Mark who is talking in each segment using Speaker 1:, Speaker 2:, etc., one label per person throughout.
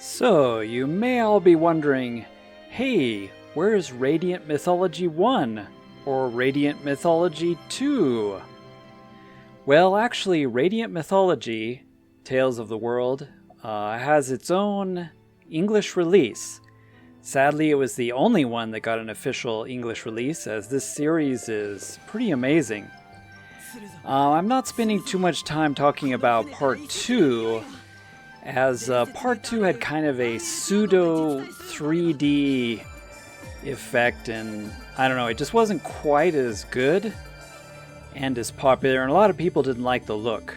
Speaker 1: So, you may all be wondering, hey, where's Radiant Mythology 1? Or Radiant Mythology 2? Well, actually, Radiant Mythology, Tales of the World, has its own English release. Sadly, it was the only one that got an official English release, as this series is pretty amazing. I'm not spending too much time talking about Part 2, as Part 2 had kind of a pseudo 3D effect, and I don't know, it just wasn't quite as good and as popular, and a lot of people didn't like the look.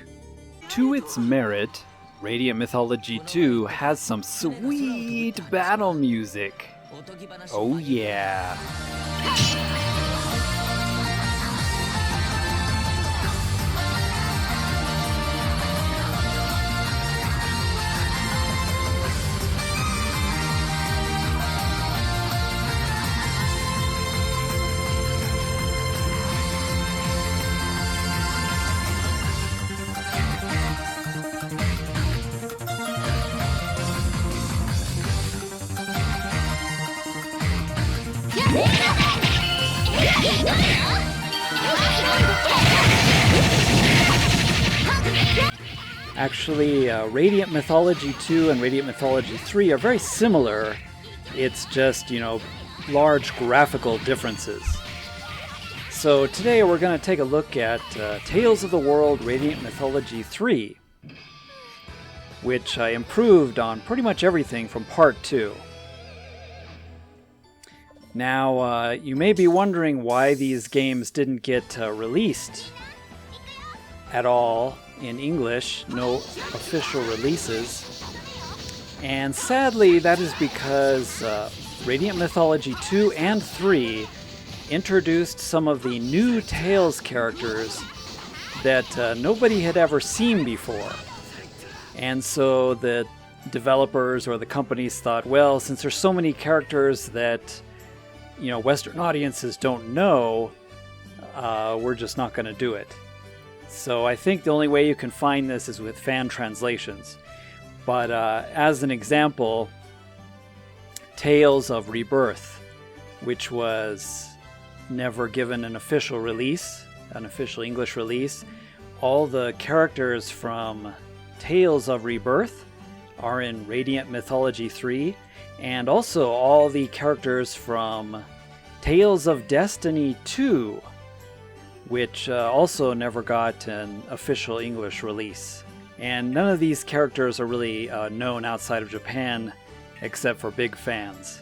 Speaker 1: To its merit, Radiant Mythology 2 has some sweet battle music. Oh yeah. Actually, Radiant Mythology 2 and Radiant Mythology 3 are very similar. It's just, large graphical differences. So today we're going to take a look at Tales of the World Radiant Mythology 3, which I improved on pretty much everything from Part 2. Now, you may be wondering why these games didn't get released at all in English, no official releases. And sadly, that is because Radiant Mythology 2 and 3 introduced some of the new Tales characters that nobody had ever seen before. And so the developers or the companies thought, well, since there's so many characters that Western audiences don't know, we're just not going to do it. So I think the only way you can find this is with fan translations. But as an example, Tales of Rebirth, which was never given an official release, an official English release, all the characters from Tales of Rebirth are in Radiant Mythology 3, and also all the characters from Tales of Destiny 2, which also never got an official English release. And none of these characters are really known outside of Japan, except for big fans.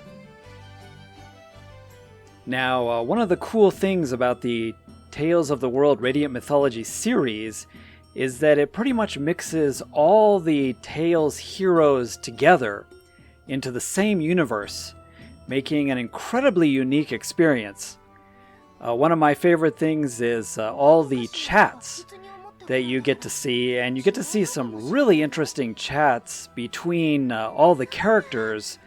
Speaker 1: Now, one of the cool things about the Tales of the World Radiant Mythology series is that it pretty much mixes all the Tales heroes together into the same universe, making an incredibly unique experience. One of my favorite things is all the chats that you get to see, and you get to see some really interesting chats between all the characters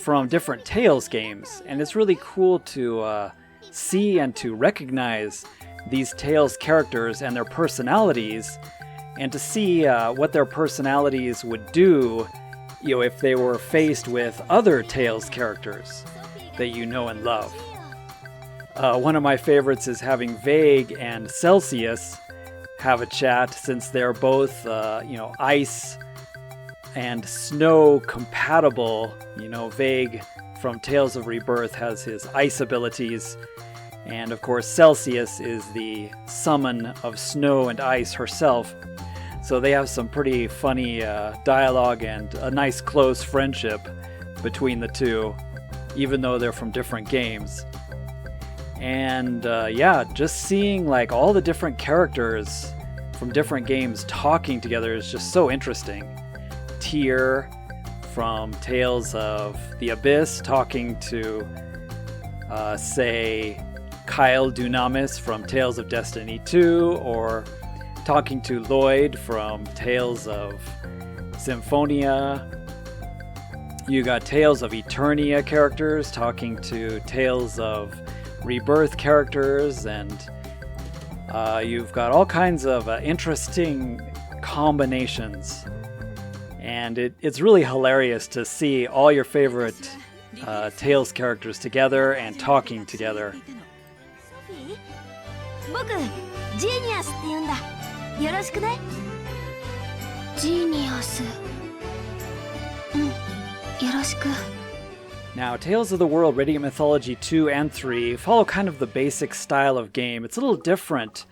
Speaker 1: from different Tales games, and it's really cool to see and to recognize these Tales characters and their personalities, and to see what their personalities would do if they were faced with other Tales characters that you know and love. One of my favorites is having Vague and Celsius have a chat, since they're both, ice and snow compatible. Vague from Tales of Rebirth has his ice abilities, and of course Celsius is the summon of snow and ice herself. So they have some pretty funny dialogue and a nice close friendship between the two, even though they're from different games. And just seeing all the different characters from different games talking together is just so interesting. Tyr from Tales of the Abyss talking to, say, Kyle Dunamis from Tales of Destiny 2, or talking to Lloyd from Tales of Symphonia. You got Tales of Eternia characters talking to Tales of Rebirth characters, and you've got all kinds of interesting combinations. And it's really hilarious to see all your favorite Tales characters together and talking together.
Speaker 2: 僕ジーニアスって言うんだ。よろしくね。ジーニアス。うん、よろしく。
Speaker 1: Now, Tales of the World Radiant Mythology 2 and 3 follow kind of the basic style of game. It's a little different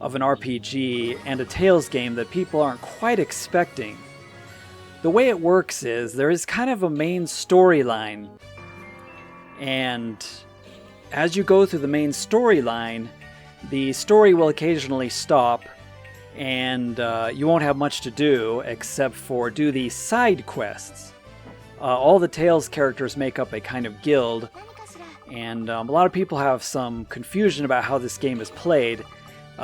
Speaker 1: of an RPG and a Tales game that people aren't quite expecting. The way it works is there is kind of a main storyline, and as you go through the main storyline, the story will occasionally stop, and you won't have much to do except for do these side quests. All the Tales characters make up a kind of guild, and a lot of people have some confusion about how this game is played.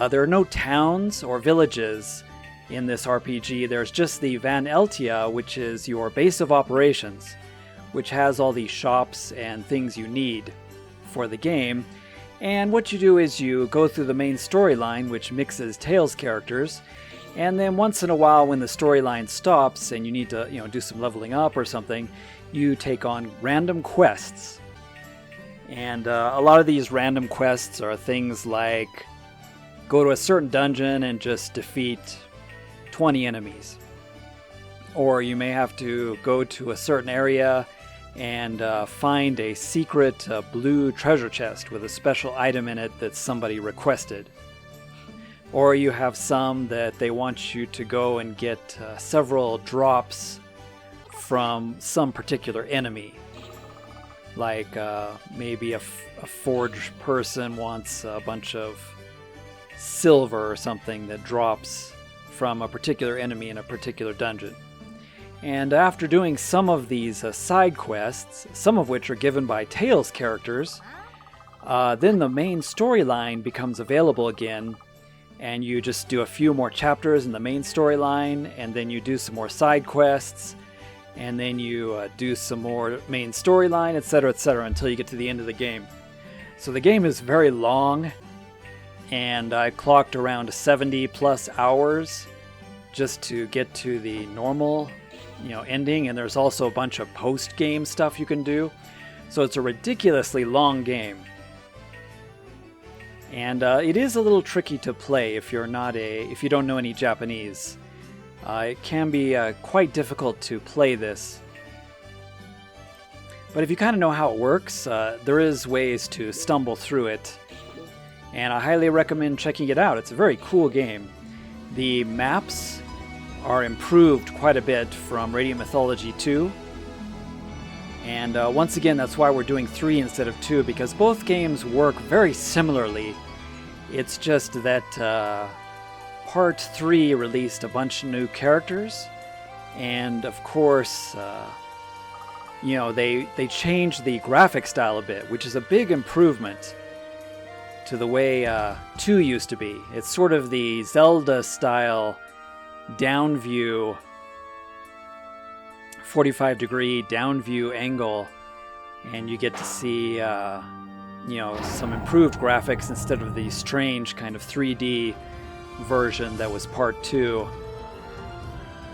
Speaker 1: There are no towns or villages in this RPG. There's just the Van Eltia, which is your base of operations, which has all the shops and things you need for the game. And what you do is you go through the main storyline, which mixes Tales characters, and then once in a while when the storyline stops and you need to, do some leveling up or something, you take on random quests. And a lot of these random quests are things like go to a certain dungeon and just defeat 20 enemies. Or you may have to go to a certain area and find a secret blue treasure chest with a special item in it that somebody requested. Or you have some that they want you to go and get several drops from some particular enemy. Like maybe a forge person wants a bunch of silver or something that drops from a particular enemy in a particular dungeon. And after doing some of these side quests, some of which are given by Tales characters, then the main storyline becomes available again, and you just do a few more chapters in the main storyline, and then you do some more side quests, and then you do some more main storyline, etc., until you get to the end of the game. So the game is very long, and I clocked around 70 plus hours just to get to the normal ending, and there's also a bunch of post-game stuff you can do. So it's a ridiculously long game. And it is a little tricky to play if you don't know any Japanese. It can be quite difficult to play this. But if you kind of know how it works, there is ways to stumble through it. And I highly recommend checking it out. It's a very cool game. The maps are improved quite a bit from Radiant Mythology 2. And once again, that's why we're doing 3 instead of 2, because both games work very similarly. It's just that Part 3 released a bunch of new characters, and of course, they changed the graphic style a bit, which is a big improvement to the way 2 used to be. It's sort of the Zelda-style down view, 45-degree down view angle, and you get to see some improved graphics instead of the strange kind of 3D version that was Part 2.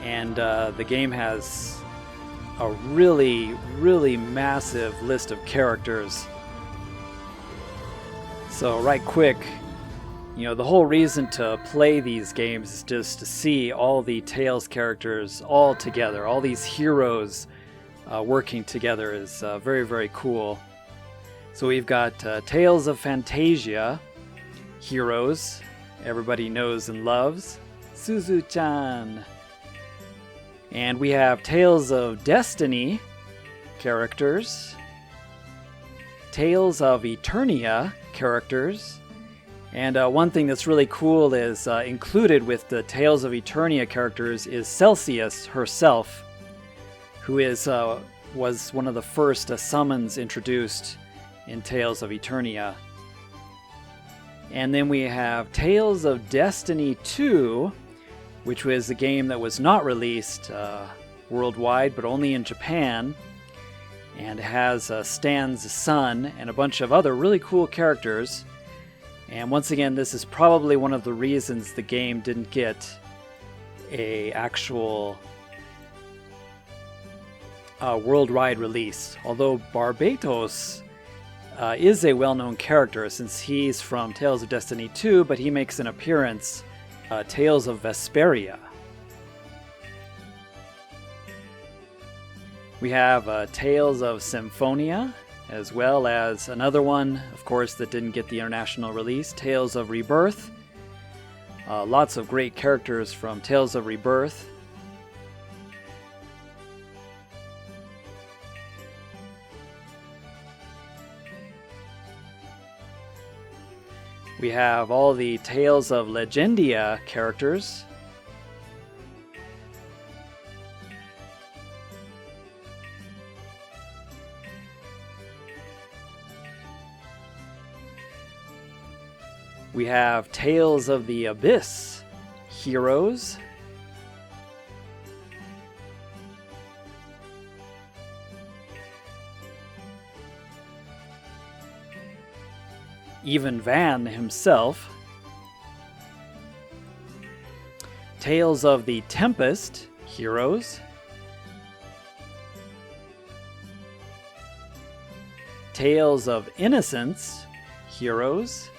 Speaker 1: And the game has a really, really massive list of characters. So right quick, the whole reason to play these games is just to see all the Tales characters all together. All these heroes working together is very, very cool. So we've got Tales of Fantasia, heroes everybody knows and loves, Suzu-chan. And we have Tales of Destiny characters, Tales of Eternia characters, and one thing that's really cool is included with the Tales of Eternia characters is Celsius herself, who was one of the first summons introduced in Tales of Eternia. And then we have Tales of Destiny 2, which was a game that was not released worldwide, but only in Japan, and has Stan's son and a bunch of other really cool characters. And once again, this is probably one of the reasons the game didn't get a actual worldwide release, although Barbatos is a well-known character since he's from Tales of Destiny 2, but he makes an appearance Tales of Vesperia. We have Tales of Symphonia, as well as another one, of course, that didn't get the international release, Tales of Rebirth. Lots of great characters from Tales of Rebirth. We have all the Tales of Legendia characters. We have Tales of the Abyss heroes. Even Van himself. Tales of the Tempest heroes. Tales of Innocence heroes.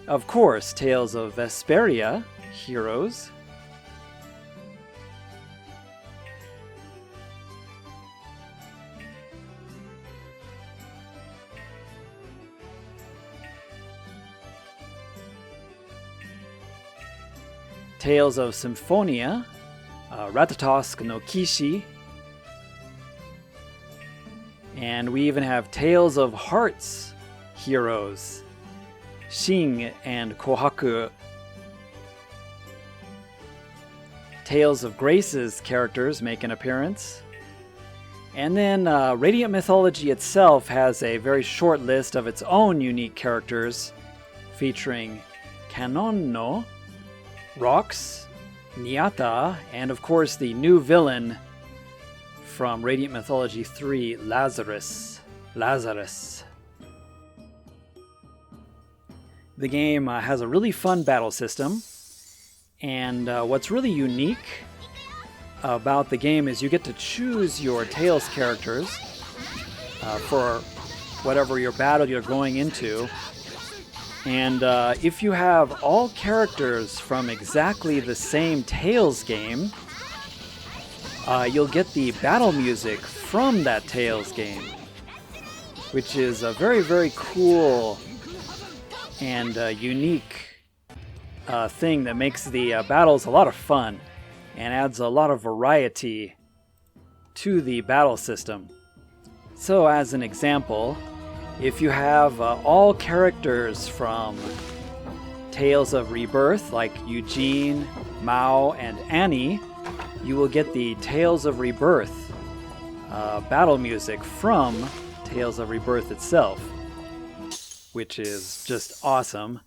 Speaker 1: Of course, Tales of Vesperia heroes. Tales of Symphonia, Ratatosk no Kishi. And we even have Tales of Hearts heroes, Shing and Kohaku. Tales of Grace's characters make an appearance. And then Radiant Mythology itself has a very short list of its own unique characters, featuring Kanonno, Rox, Niata, and of course the new villain from Radiant Mythology 3, Lazarus. The game has a really fun battle system, and what's really unique about the game is you get to choose your Tales characters for whatever your battle you're going into. And if you have all characters from exactly the same Tales game, you'll get the battle music from that Tales game, which is a very, very cool and unique thing that makes the battles a lot of fun and adds a lot of variety to the battle system. So as an example, if you have all characters from Tales of Rebirth, like Eugene, Mao, and Annie, you will get the Tales of Rebirth battle music from Tales of Rebirth itself, which is just awesome.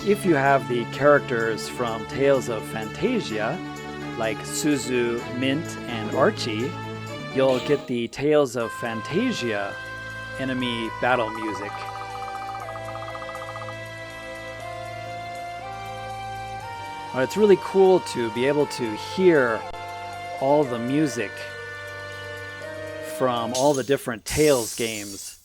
Speaker 1: If you have the characters from Tales of Fantasia, like Suzu, Mint, and Archie, you'll get the Tales of Fantasia enemy battle music. But it's really cool to be able to hear all the music from all the different Tales games.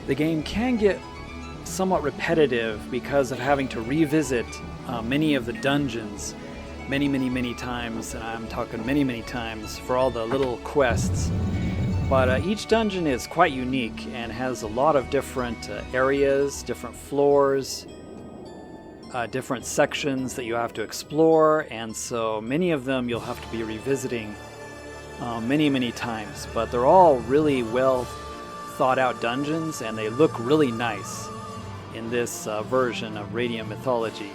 Speaker 1: The game can get somewhat repetitive because of having to revisit many of the dungeons many times, and I'm talking many times for all the little quests. But each dungeon is quite unique and has a lot of different areas, different floors, different sections that you have to explore, and so many of them you'll have to be revisiting many times. But they're all really well thought out dungeons, and they look really nice in this version of Radiant Mythology.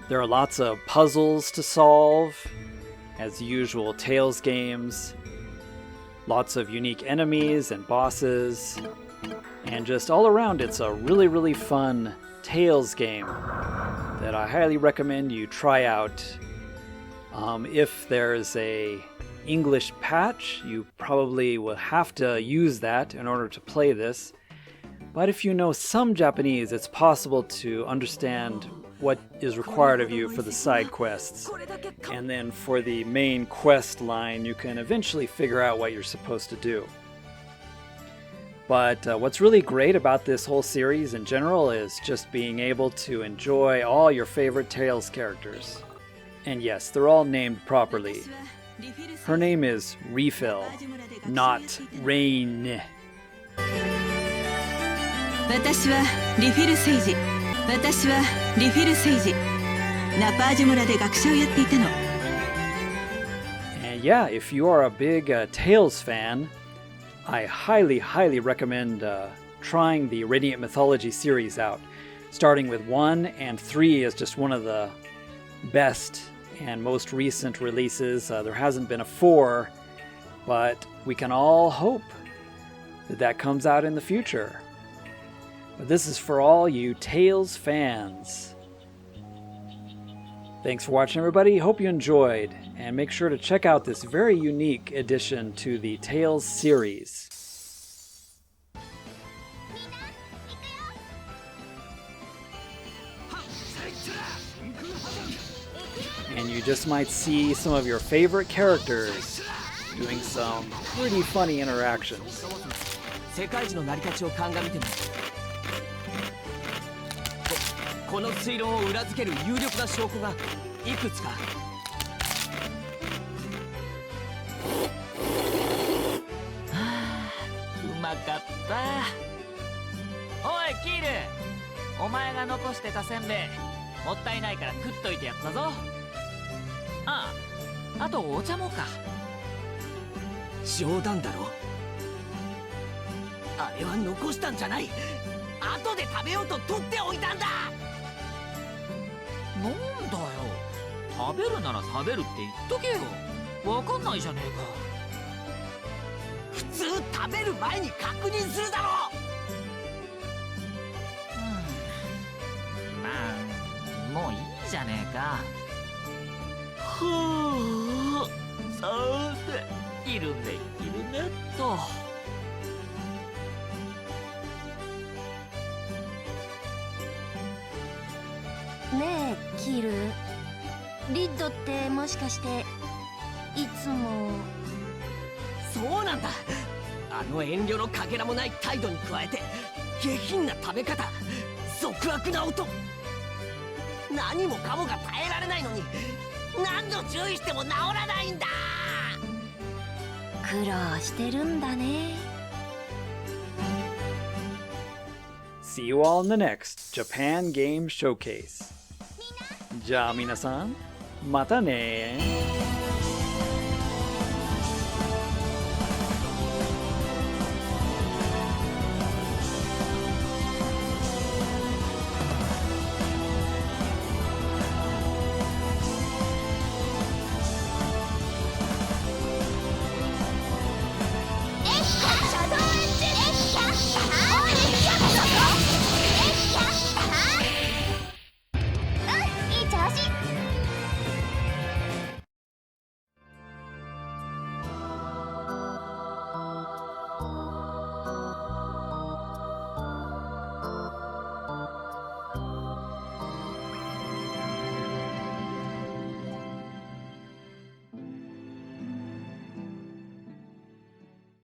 Speaker 1: There are lots of puzzles to solve, as usual Tales games. Lots of unique enemies and bosses. And just all around, it's a really fun Tales game that I highly recommend you try out. If there's a English patch, you probably will have to use that in order to play this. But if you know some Japanese, it's possible to understand what is required of you for the side quests. And then for the main quest line, you can eventually figure out what you're supposed to do. But what's really great about this whole series in general is just being able to enjoy all your favorite Tales characters. And yes, they're all named properly. Her name is Refill, not Rain.
Speaker 3: 私はリフィル星人。私はリフィル星人。ナパージュ村で学者をやっていたの。
Speaker 1: And yeah, if you are a big Tales fan, I highly recommend trying the Radiant Mythology series out. Starting with 1 and 3 is just one of the best and most recent releases. There hasn't been a 4, but we can all hope that that comes out in the future. But this is for all you Tales fans. Thanks for watching, everybody. Hope you enjoyed, and make sure to check out this very unique addition to the Tales series. And you just might see some of your favorite characters doing some pretty funny interactions.
Speaker 4: 世界樹の成り立ちを鑑みてみる。この推論を裏付ける有力な証拠がいくつか。うまかった。おいキール、お前が残してたせんべいもったいないから食っといてやったぞ。あとお茶もか。冗談だろ。あれは残したんじゃない。後で食べようと取っておいたんだ。なんだよ、食べるなら食べるって言っとけよ。わかんないじゃねえか。普通食べる前に確認するだろ。まあもういいじゃねえか。はあ、さているねっと。
Speaker 2: ねえキル、リッドってもしかしていつも。
Speaker 4: そうなんだ。あの遠慮のかけらもない態度に加えて下品な食べ方、俗悪な音、何もかもが耐えられないのに何度注意しても治らないんだ。
Speaker 2: 苦労してるんだね。
Speaker 1: See you all in the next Japan Game Showcase. じゃあ皆さん、またね。